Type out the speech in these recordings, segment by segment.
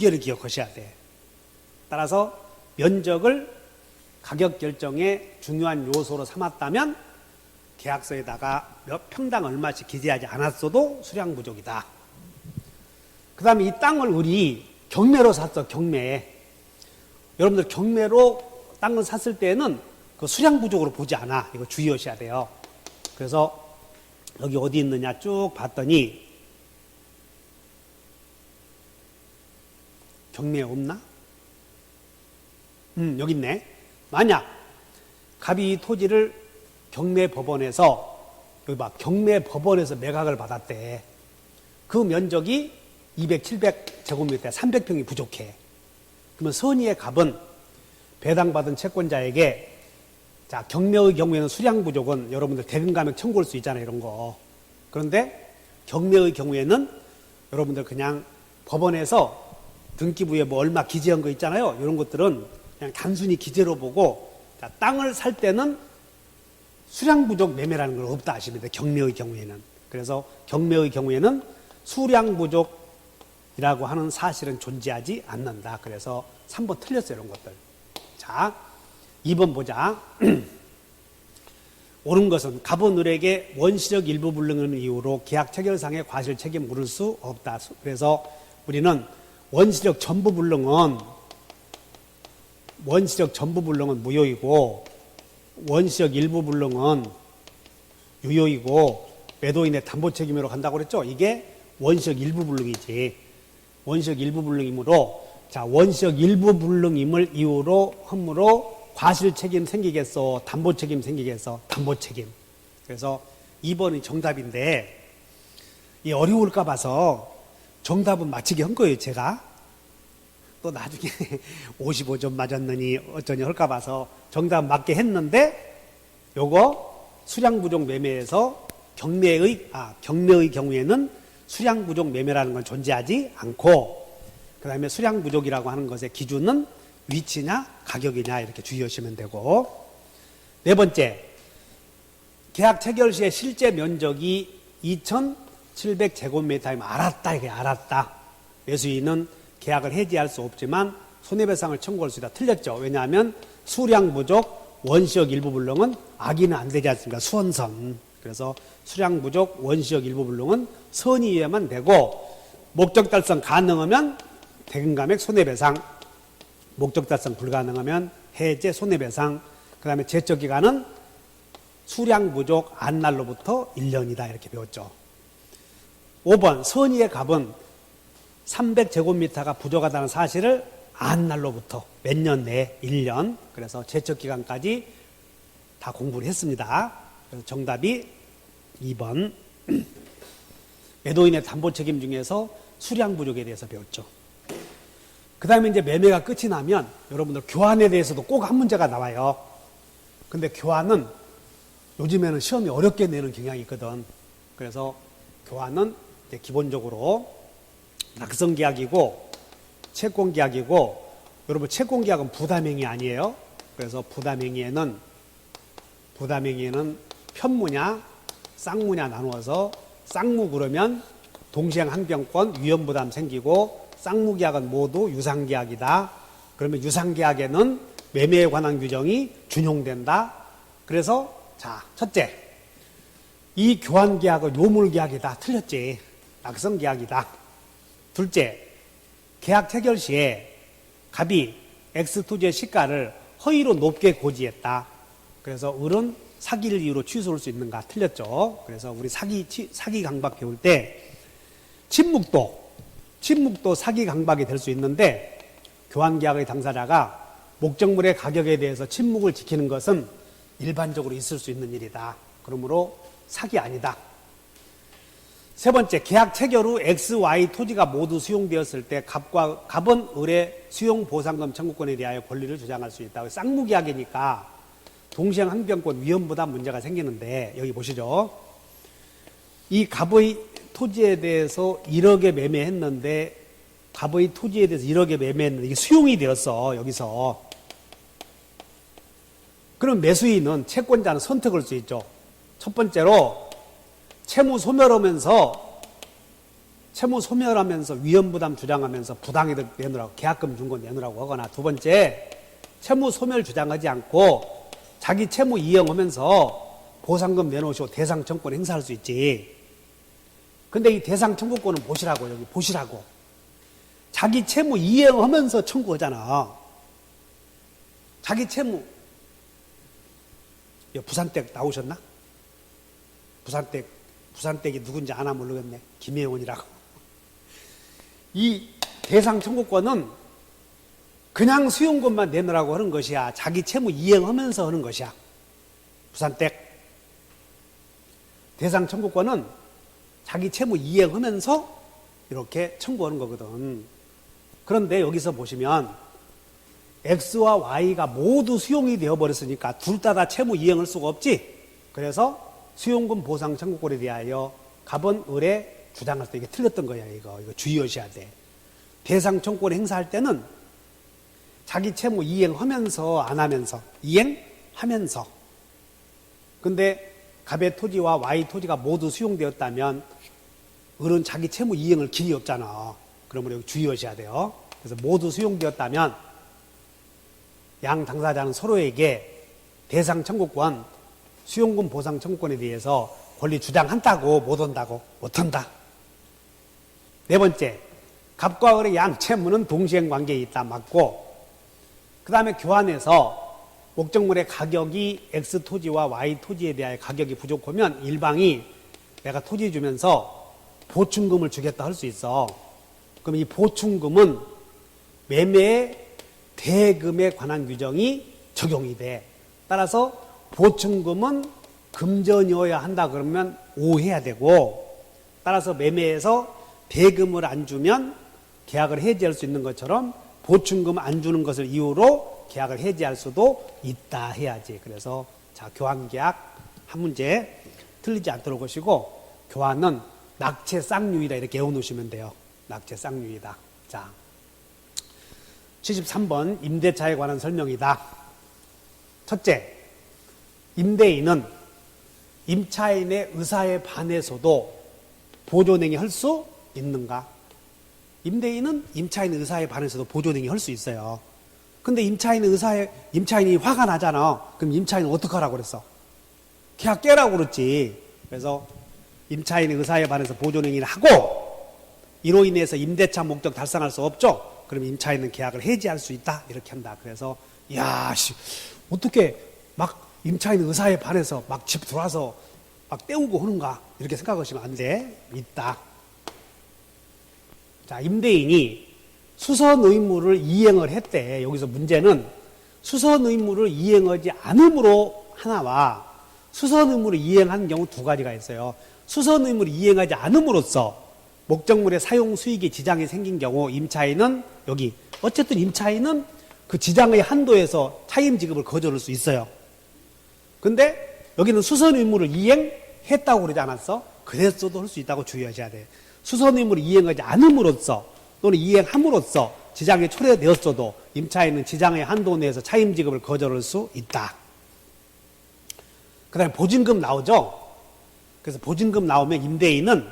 개를 기억하셔야 돼. 따라서 면적을 가격 결정의 중요한 요소로 삼았다면 계약서에다가 몇 평당 얼마씩 기재하지 않았어도 수량 부족이다. 그 다음에 이 땅을 우리 경매로 샀어. 경매. 여러분들 경매로 땅을 샀을 때는 그 수량 부족으로 보지 않아. 이거 주의하셔야 돼요. 그래서 여기 어디 있느냐 쭉 봤더니 경매에 없나? 여기 있네. 만약 갑이 이 토지를 경매법원에서 여기 봐, 경매법원에서 매각을 받았대. 그 면적이 200, 700제곱미터 300평이 부족해. 그러면 선의의 갑은 배당받은 채권자에게 자, 경매의 경우에는 수량 부족은 여러분들 대금감액 청구할 수 있잖아요, 이런 거. 그런데 경매의 경우에는 여러분들 그냥 법원에서 등기부에 뭐 얼마 기재한 거 있잖아요. 이런 것들은 그냥 단순히 기재로 보고 자, 땅을 살 때는 수량 부족 매매라는 걸 없다 하시면 돼요. 경매의 경우에는. 그래서 경매의 경우에는 수량 부족이라고 하는 사실은 존재하지 않는다. 그래서 3번 틀렸어요, 이런 것들. 자, 2번 보자. 옳은 것은 갑은 을에게 원시적 일부 불능의 이유로 계약 체결상의 과실 책임 물을 수 없다. 그래서 우리는 원시적 전부 불능은 무효이고 원시적 일부 불능은 유효이고 매도인의 담보 책임으로 간다고 그랬죠. 이게 원시적 일부 불능이지. 원시적 일부 불능이므로 자, 원시적 일부 불능임을 이유로 함으로 과실 책임 생기겠어? 담보 책임 생기겠어? 담보 책임. 그래서 2번이 정답인데 이 어려울까 봐서 정답은 맞히게 한 거예요, 제가. 또 나중에 55점 맞았느니 어쩌니 할까 봐서 정답 맞게 했는데 요거 수량 부족 매매에서 경매의 경우에는 수량 부족 매매라는 건 존재하지 않고 그 다음에 수량 부족이라고 하는 것의 기준은 위치냐 가격이냐 이렇게 주의하시면 되고 네 번째 계약 체결 시에 실제 면적이 2,700제곱미터이면 알았다 이게 알았다. 매수인은 계약을 해지할 수 없지만 손해배상을 청구할 수 있다. 틀렸죠. 왜냐하면 수량 부족 원시적 일부 불능은 악의는 안 되지 않습니까? 수원선. 그래서 수량 부족 원시적 일부 불능은 선의에만 되고 목적 달성 가능하면 대금감액 손해배상, 목적 달성 불가능하면 해제 손해배상, 그 다음에 제척 기간은 수량 부족 안날로부터 1년이다 이렇게 배웠죠. 5번 선의의 갑은 300제곱미터가 부족하다는 사실을 안날로부터 몇 년 내에 1년 그래서 제척 기간까지 다 공부를 했습니다. 그래서 정답이 2번 매도인의 담보 책임 중에서 수량 부족에 대해서 배웠죠. 그 다음에 이제 매매가 끝이 나면 여러분들 교환에 대해서도 꼭 한 문제가 나와요. 근데 교환은 요즘에는 시험이 어렵게 내는 경향이 있거든. 그래서 교환은 이제 기본적으로 낙성계약이고 채권계약이고 여러분 채권계약은 부담행위 아니에요. 그래서 부담행위에는 편무냐 쌍무냐 나누어서 쌍무 그러면 동시행 항변권 위험부담 생기고 쌍무계약은 모두 유상계약이다. 그러면 유상계약에는 매매에 관한 규정이 준용된다. 그래서 자 첫째 이 교환계약은 요물계약이다. 틀렸지. 낙성계약이다. 둘째 계약 체결 시에 갑이 X토지의 시가를 허위로 높게 고지했다. 그래서 을은 사기를 이유로 취소할 수 있는가? 틀렸죠. 그래서 우리 사기 강박 배울 때 침묵도 사기 강박이 될 수 있는데 교환계약의 당사자가 목적물의 가격에 대해서 침묵을 지키는 것은 일반적으로 있을 수 있는 일이다. 그러므로 사기 아니다. 세 번째, 계약 체결 후 X, Y 토지가 모두 수용되었을 때 갑은 을의 수용보상금 청구권에 대하여 권리를 주장할 수 있다. 쌍무계약이니까 동시행 항변권 위험부담 문제가 생기는데 여기 보시죠. 이 갑의 토지에 대해서 1억에 매매했는데 갑의 토지에 대해서 1억에 매매했는데 이게 수용이 되었어. 여기서. 그럼 매수인은 채권자는 선택할 수 있죠. 첫 번째로 채무 소멸하면서 채무 소멸하면서 위험부담 주장하면서 부당이득 내놓으라고 계약금 준 거 내놓으라고 하거나, 두 번째 채무 소멸 주장하지 않고 자기 채무 이행하면서 보상금 내놓으시고 대상 청구권 행사할 수 있지. 근데 이 대상 청구권은 보시라고, 여기 보시라고. 자기 채무 이행하면서 청구하잖아. 자기 채무. 부산댁 나오셨나? 부산댁이 누군지 아나 모르겠네. 김혜원이라고. 이 대상 청구권은 그냥 수용권만 내놓으라고 하는 것이야. 자기 채무 이행하면서 하는 것이야. 부산댁. 대상 청구권은 자기 채무 이행하면서 이렇게 청구하는 거거든. 그런데 여기서 보시면 X와 Y가 모두 수용이 되어버렸으니까 둘 다 채무 이행할 수가 없지. 그래서 수용금 보상 청구권에 대하여 갑은 을에 주장할 때 이게 틀렸던 거야. 이거 주의하셔야 돼. 대상 청구권 행사할 때는 자기 채무 이행하면서 안 하면서, 이행하면서. 근데 갑의 토지와 Y 토지가 모두 수용되었다면 을은 자기 채무 이행을 길이 없잖아. 그러면 여기 주의하셔야 돼요. 그래서 모두 수용되었다면 양 당사자는 서로에게 대상 청구권, 수용금 보상 청구권에 대해서 권리 주장한다고 못한다. 네 번째, 갑과 을의 양 채무는 동시행 관계에 있다. 맞고, 그 다음에 교환해서 목적물의 가격이 X 토지와 Y 토지에 대하여 가격이 부족하면 일방이 내가 토지 주면서 보충금을 주겠다 할 수 있어. 그럼 이 보충금은 매매의 대금에 관한 규정이 적용이 돼. 따라서 보충금은 금전이어야 한다 그러면 오해야 되고, 따라서 매매에서 대금을 안 주면 계약을 해지할 수 있는 것처럼 보충금 안 주는 것을 이유로 계약을 해지할 수도 있다 해야지. 그래서 자, 교환계약 한 문제 틀리지 않도록 하시고, 교환은 낙체 쌍유이다 이렇게 외워놓으시면 돼요. 낙체 쌍유이다. 자, 73번 임대차에 관한 설명이다. 첫째, 임대인은 임차인의 의사에 반해서도 보존행위 할 수 있는가? 임대인은 임차인의 의사에 반해서도 보존행위 할 수 있어요. 근데 임차인이 화가 나잖아. 그럼 임차인은 어떡하라고 그랬어? 계약 깨라고 그랬지. 그래서 임차인의 의사에 반해서 보존행위를 하고 이로 인해서 임대차 목적 달성할 수 없죠. 그럼 임차인은 계약을 해지할 수 있다. 이렇게 한다. 그래서 어떻게 막 임차인 의사에 반해서 막 집 들어와서 막 때우고 하는가? 이렇게 생각하시면 안 돼. 있다. 자, 임대인이 수선 의무를 이행을 했대. 여기서 문제는 수선 의무를 이행하지 않음으로 하나와 수선 의무를 이행한 경우 두 가지가 있어요. 수선 의무를 이행하지 않음으로써 목적물의 사용 수익에 지장이 생긴 경우 임차인은 여기 어쨌든 임차인은 그 지장의 한도에서 차임 지급을 거절할 수 있어요. 근데 여기는 수선 의무를 이행했다고 그러지 않았어? 그랬어도 할 수 있다고 주의하셔야 돼. 수선 의무를 이행하지 않음으로써 또는 이행함으로써 지장이 초래되었어도 임차인은 지장의 한도 내에서 차임 지급을 거절할 수 있다. 그 다음에 보증금 나오죠? 그래서 보증금 나오면 임대인은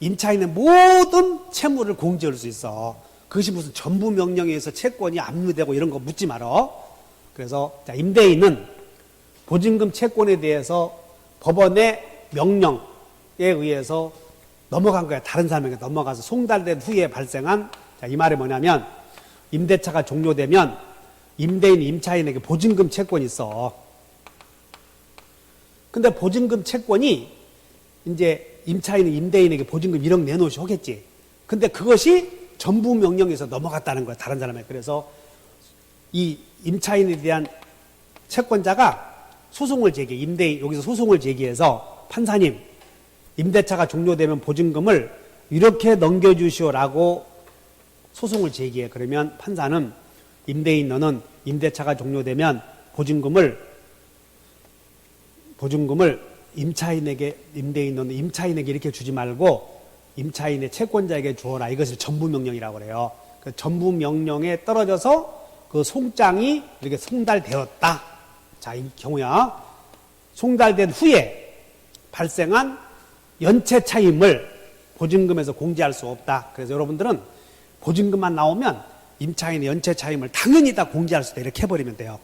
임차인의 모든 채무를 공제할 수 있어. 그것이 무슨 전부 명령에 의해서 채권이 압류되고 이런 거 묻지 말어. 그래서 자, 임대인은 보증금 채권에 대해서 법원의 명령에 의해서 넘어간 거야. 다른 사람에게 넘어가서 송달된 후에 발생한, 자, 이 말이 뭐냐면 임대차가 종료되면 임대인이 임차인에게 보증금 채권이 있어. 근데 보증금 채권이 이제 임차인은 임대인에게 보증금 1억 내놓으시 하겠지. 근데 그것이 전부 명령에서 넘어갔다는 거야. 다른 사람에게. 그래서 이 임차인에 대한 채권자가 소송을 제기해. 임대인 여기서 소송을 제기해서 판사님 임대차가 종료되면 보증금을 이렇게 넘겨주시오라고 소송을 제기해. 그러면 판사는 임대인 너는 임대차가 종료되면 보증금을 임차인에게, 임대인 너는 임차인에게 이렇게 주지 말고 임차인의 채권자에게 주어라. 이것을 전부명령이라고 그래요. 그 전부명령에 떨어져서 그 송장이 이렇게 송달되었다. 자, 이 경우야. 송달된 후에 발생한 연체 차임을 보증금에서 공제할 수 없다. 그래서 여러분들은 보증금만 나오면 임차인의 연체 차임을 당연히 다 공제할 수 있다. 이렇게 해버리면 돼요.